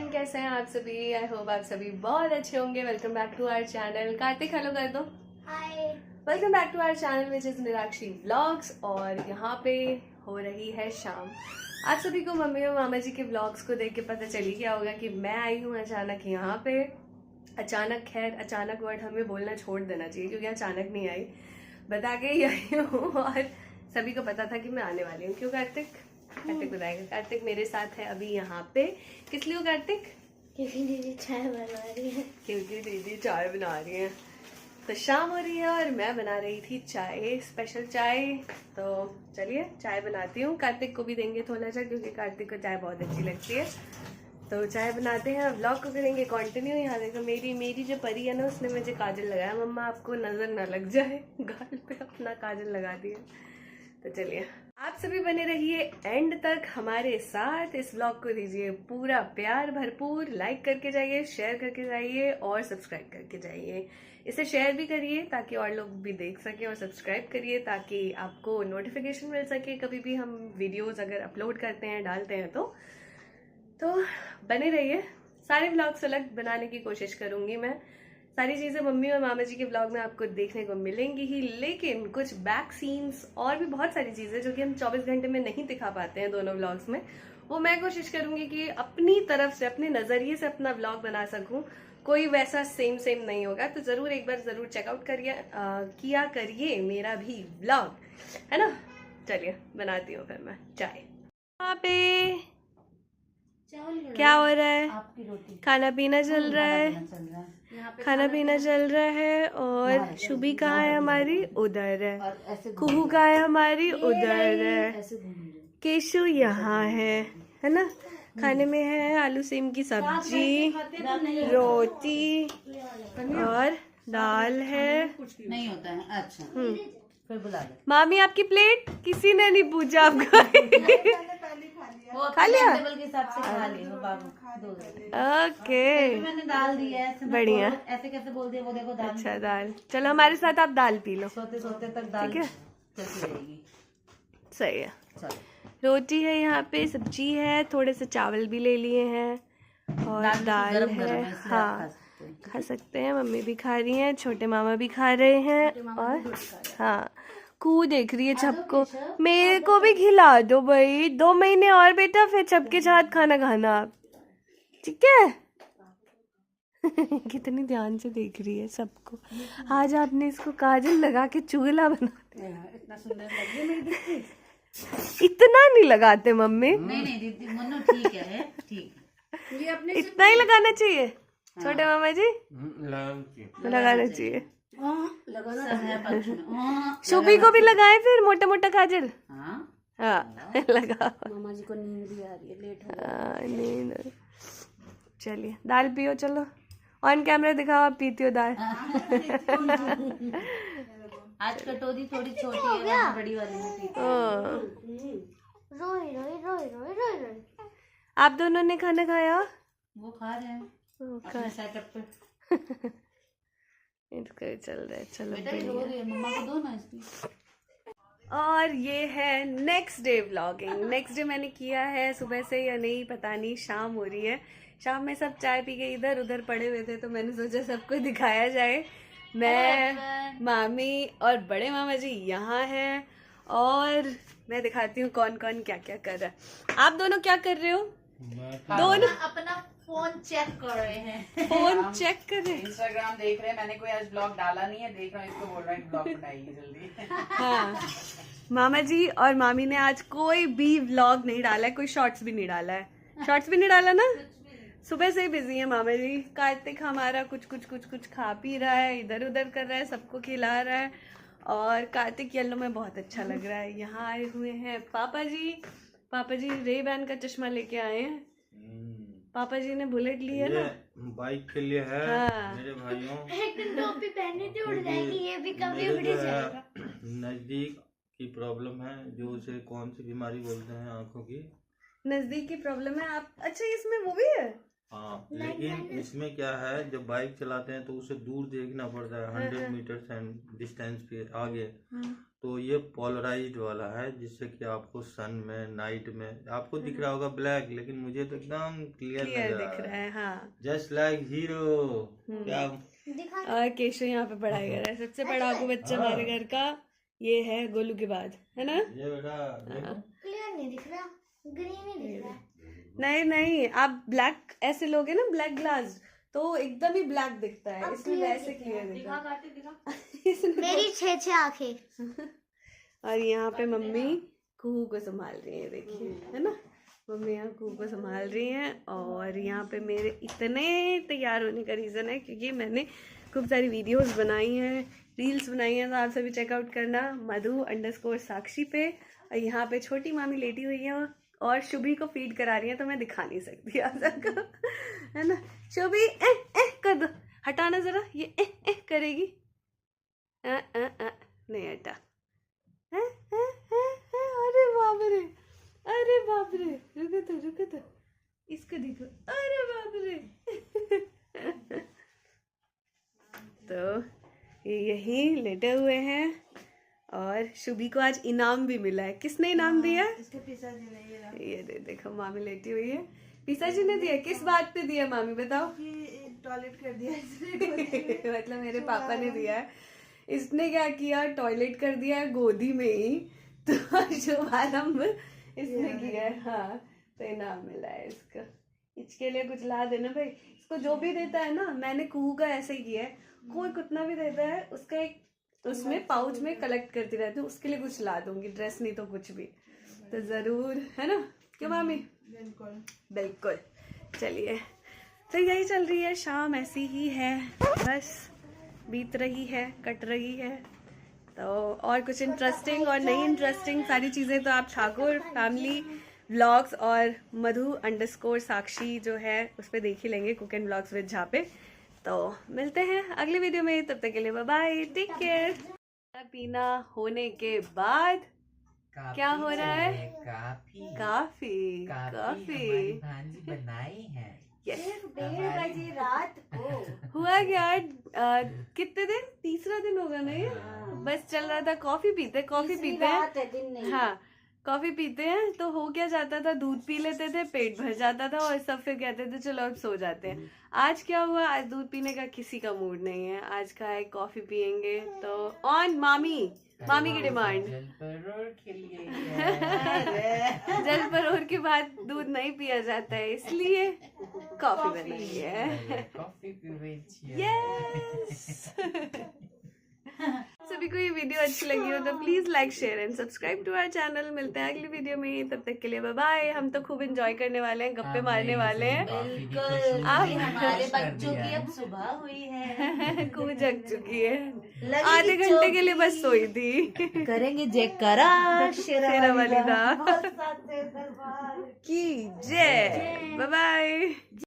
Morning, कैसे हैं आप सभी। आई होप आप सभी बहुत अच्छे होंगे। Welcome back to our channel. Kartik hello कर दो। Hi. Welcome back to our channel which is Nirakshi vlogs. और यहाँ पे हो रही है शाम। आप सभी को मम्मी और मामा जी के व्लॉग्स को देख के पता चली गया होगा कि मैं आई हूँ अचानक यहाँ पे। अचानक, खैर अचानक वर्ड हमें बोलना छोड़ देना चाहिए क्योंकि अचानक नहीं आई, बता के ही आई हूँ। और सभी को पता था कि मैं आने वाली हूँ। क्यों कार्तिक? कार्तिक बताएगा। कार्तिक मेरे साथ है अभी यहाँ पे। किस लिए हो कार्तिक? क्योंकि दीदी चाय बना रही है। क्योंकि दीदी चाय बना रही है। तो शाम हो रही है और मैं बना रही थी चाय, स्पेशल चाय। तो चलिए चाय बनाती हूँ। कार्तिक को भी देंगे थोड़ा सा क्योंकि कार्तिक को चाय बहुत अच्छी लगती है। तो चाय बनाते हैं, व्लॉग को करेंगे कंटिन्यू। यहाँ देखो मेरी जो परी है ना, उसने मुझे काजल लगाया। मम्मा आपको नजर ना लग जाए, गाल पे अपना काजल लगा दिया। तो चलिए आप सभी बने रहिए एंड तक हमारे साथ। इस व्लॉग को दीजिए पूरा प्यार भरपूर। लाइक करके जाइए, शेयर करके जाइए और सब्सक्राइब करके जाइए। इसे शेयर भी करिए ताकि और लोग भी देख सकें, और सब्सक्राइब करिए ताकि आपको नोटिफिकेशन मिल सके कभी भी हम वीडियोस अगर अपलोड करते हैं, डालते हैं तो बने रहिए। सारे व्लॉग्स अलग बनाने की कोशिश करूंगी मैं। सारी चीजें मम्मी और मामा जी के व्लॉग में आपको देखने को मिलेंगी ही, लेकिन कुछ बैक सीन्स और भी बहुत सारी चीजें जो कि हम 24 घंटे में नहीं दिखा पाते हैं दोनों व्लॉग्स में, वो मैं कोशिश करूंगी कि अपनी तरफ से, अपने नजरिए से अपना व्लॉग बना सकूं। कोई वैसा सेम नहीं होगा। तो जरूर एक बार जरूर चेकआउट किया करिए मेरा भी व्लॉग, है ना। चलिए बनाती हूँ फिर मैं चाय। वहाँ पे क्या हो रहा है? आपकी रोटी खाना पीना चल रहा है। खाना पीना चल रहा है। और शुभी कहाँ है हमारी? उधर है। कुहू कहाँ है हमारी? उधर है। केशु यहाँ है ना। खाने में है आलू सेम की सब्जी, रोटी और दाल है। नहीं होता है। अच्छा फिर बुला ले। मामी आपकी प्लेट किसी ने नहीं पूछा आपको। खा लिया? टेबल के हिसाब से खा लिया बाबू। ओके मैंने दाल दी है। बढ़िया। ऐसे कैसे बोल दिया? वो देखो दाल। अच्छा दाल, चलो हमारे साथ आप दाल पी लो। सोते सोते तक दाल ठीक है, चलती रहेगी। सही है। चलो रोटी है यहाँ पे, सब्जी है, थोड़े से चावल भी ले लिए हैं और दाल है। हाँ खा सकते हैं। मम्मी भी खा रही हैं, छोटे मामा भी खा रहे हैं। और हाँ कू देख रही है छप को। मेरे को भी खिला दो भाई, 2 महीने और बेटा, फिर छप के साथ खाना खाना आप, ठीक है। कितनी ध्यान से देख रही है सबको। आज आपने इसको काजल लगा के चूगला बना दिया। इतना सुंदर लग रही है मेरी दीदी। इतना नहीं लगाते मम्मी। नहीं दीदी मनु ठीक है, ठीक है। ये अपने इतना ही लगाना चाहिए छोटे मामा जी। लगाना चाहिए। लगाना है पक्ष में। शुभी को भी लगाए फिर मोटा मोटा काजल। हाँ लगा। मामा जी को नींद भी आ रही है, लेट हो गया। नींद। चलिए दाल पियो, चलो ऑन कैमरा दिखाओ आप पीती हो दाल। आज कटोरी थोड़ी छोटी है, वरना बड़ी वाली में पीती। रोई। आप दोनों ने खाना खाया? वो खा रहे हैं अपने सेटअप पे। इसका चल रहा है, चलो बेटा ये रो रही है, मम्मा को दो ना इसकी। और ये है next day vlogging. Next day मैंने किया है सुबह से या नहीं पता नहीं, शाम हो रही है। शाम में सब चाय पी के इधर उधर पड़े हुए थे, तो मैंने सोचा सबको दिखाया जाए। मैं, मामी और बड़े मामा जी यहाँ हैं और मैं दिखाती हूँ कौन कौन क्या क्या कर रहा है। आप दोनों क्या कर रहे हो? दोनों अपना फोन चेक कर रहे हैं। फोन चेक कर रहे हैं, इंस्टाग्राम देख रहे हैं। मैंने कोई आज ब्लॉग डाला नहीं है, देख रहा हूँ इसको, बोल रहा है ब्लॉग बनाइए जल्दी। हाँ मामा जी और मामी ने आज कोई भी व्लॉग नहीं डाला है, कोई शॉर्ट्स भी नहीं डाला है। शॉर्ट्स भी नहीं डाला ना, सुबह से ही बिजी है मामा जी। कार्तिक हमारा कुछ खा पी रहा है, इधर उधर कर रहा है, सबको खिला रहा है। और कार्तिक येलो में बहुत अच्छा लग रहा है। यहाँ आए हुए हैं पापा जी। पापा जी रे बैन का चश्मा लेके आए हैं। पापा जी ने बुलेट ली है ना, बाइक के लिए है। हाँ। मेरे भाइयों एक दिन टोपी पहनी थी, उड़ जाएगी, ये भी कभी उड़ जाएगा। नजदीक की प्रॉब्लम है, जो उसे कौन सी बीमारी बोलते हैं, आंखों की। नजदीक की प्रॉब्लम है। आप अच्छा इसमें वो भी है, हाँ, लेकिन इसमें क्या है, जब बाइक चलाते हैं तो उसे दूर देखना पड़ता है, 100 मीटर डिस्टेंस पे आगे। तो ये पोलराइज्ड वाला है, जिससे कि आपको सन में, नाइट में आपको दिख रहा होगा ब्लैक, लेकिन मुझे तो एकदम क्लियर क्लियर दिख रहा है। हाँ, जस्ट लाइक हीरो। क्या और केशव यहाँ पे पढ़ाई कर रहा है। सबसे बड़ा आपको बच्चा हमारे घर का ये है गोलू के बाद, है ना? ये बेटा देखो। क्लियर नहीं दिख रहा, ग्रीन ही दिख रहा है। नहीं नहीं, आप ब्लैक ऐसे लोगे ना, ब्लैक ग्लास, तो एकदम ही ब्लैक दिखता है, इसलिए वैसे क्लियर दिखता है। मेरी 6 आंखें। और यहाँ पे मम्मी कुहू को संभाल रही है, देखिए, है ना? मम्मी यहाँ कुहू को संभाल रही हैं। और यहाँ पे मेरे इतने तैयार होने का रीज़न है क्योंकि मैंने खूब सारी वीडियोस बनाई हैं, रील्स बनाई हैं, तो आप सभी चेकआउट करना मधु_साक्षी पे। और यहाँ पे छोटी मामी लेटी हुई है और शुभी को फीड करा रही है, तो मैं दिखा नहीं सकती आप सबको, है ना? शुभी कर दो, हटाना जरा, ये करेगी, नहीं हटा। अरे बाप रे, अरे बाप रे, रुको तो इसको देखो, अरे बाप रे। तो ये यही लेटे हुए हैं और शुभी को आज इनाम भी मिला है। किसने इनाम दिया? इसके पिताजी ने ये देखो, मामी लेटी हुई है, पिताजी ने दिया। किस बात पे दिया मामी, बताओ? टॉयलेट कर दिया इसने। मतलब मेरे पापा ने दिया है। इसने क्या किया, टॉयलेट कर दिया है गोदी में ही, तो शुभारंभ इसने किया है। हाँ, तो इनाम मिला है इसका। इसके लिए कुछ ला देना भाई। इसको जो भी देता है ना, मैंने कुहू का ऐसे ही किया है, कोई कितना भी देता है उसका एक उसमें पाउच में कलेक्ट करती रहती हूँ, उसके लिए कुछ ला दूंगी, ड्रेस नहीं तो कुछ भी, तो जरूर, है ना? क्यों मामी? बिल्कुल बिल्कुल। चलिए, तो यही चल रही है शाम, ऐसी ही है, बस बीत रही है, कट रही है। तो और कुछ इंटरेस्टिंग और नहीं इंटरेस्टिंग सारी चीज़ें तो आप ठाकुर फैमिली व्लॉग्स और मधु_साक्षी जो है उस पर देख ही लेंगे, cook and vlogs with Jha पे। तो मिलते हैं अगले वीडियो में, तब तक के लिए बाय बाय, टेक केयर। पीना होने के बाद क्या हो रहा है? काफी भांजी बनाई है। बजे रात को हुआ क्या? कितने दिन, तीसरा दिन होगा ना ये, बस चल रहा था, कॉफी पीते हैं, दिन नहीं। हाँ कॉफी पीते हैं, तो हो क्या जाता था, दूध पी लेते थे, पेट भर जाता था और सब फिर कहते थे चलो अब सो जाते हैं। आज क्या हुआ, आज दूध पीने का किसी का मूड नहीं है, आज का है कॉफी पियेंगे। तो ऑन मामी की डिमांड, जल परोर के बाद दूध नहीं पिया जाता है, इसलिए कॉफी बनाई है। यस। सभी को ये वीडियो अच्छी लगी हो तो please like, share and subscribe to our channel. मिलते हैं अगली वीडियो में, तब तक के लिए बाय बाय। हम तो खूब एंजॉय करने वाले हैं, गप्पे मारने वाले हैं। बिल्कुल, हमारे बच्चों की अब सुबह हुई है। खूब जग चुकी है, आधे घंटे के लिए बस सोई थी। करेंगे जयकारा शेरा वाली दा की जय, बाय बाय।